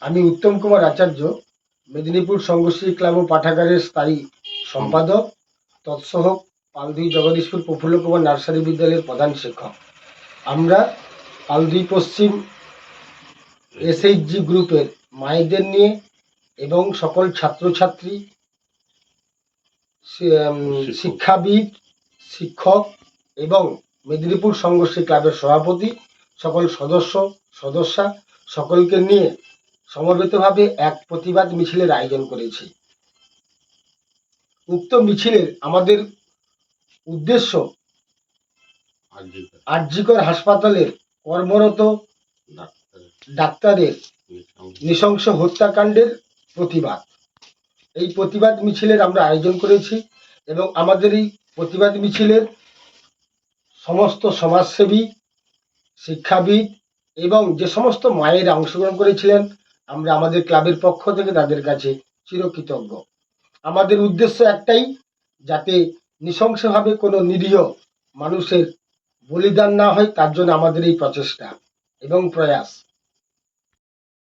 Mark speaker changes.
Speaker 1: আমি উত্তম কুমার আচার্য, মেদিনীপুর সংঘশ্রী ক্লাব ও পাঠাগারের স্থায়ী সম্পাদক, তৎসহ পালদুই জগদীশপুর প্রফুল্ল কুমার নার্সারি বিদ্যালয়ের প্রধান শিক্ষক। আমরা পালদুই পশ্চিম SHG গ্রুপের মায়েদের নিয়ে এবং সকল ছাত্রছাত্রী, শিক্ষাবিদ, শিক্ষক এবং মেদিনীপুর সংঘশ্রী ক্লাবের সভাপতি, সকল সদস্যা সকলকে নিয়ে সমবেতভাবে এক প্রতিবাদ মিছিলের আয়োজন করেছি। উক্ত মিছিলের আমাদের উদ্দেশ্য আরজিকর হাসপাতালের কর্মরত ডাক্তারের নৃশংস হত্যাকাণ্ডের প্রতিবাদ। এই প্রতিবাদ মিছিলের আমরা আয়োজন করেছি এবং আমাদের এই প্রতিবাদ মিছিলের সমস্ত সমাজসেবী, শিক্ষাবিদ এবং যে সমস্ত মায়েরা অংশগ্রহণ করেছিলেন, আমরা আমাদের ক্লাবের পক্ষ থেকে তাদের কাছে চিরকৃতজ্ঞ। আমাদের উদ্দেশ্য একটাই, যাতে নৃশংসভাবে কোনো নিরীহ মানুষের বলিদান না হয়, তার জন্য আমাদের এই প্রচেষ্টা এবং প্রয়াস।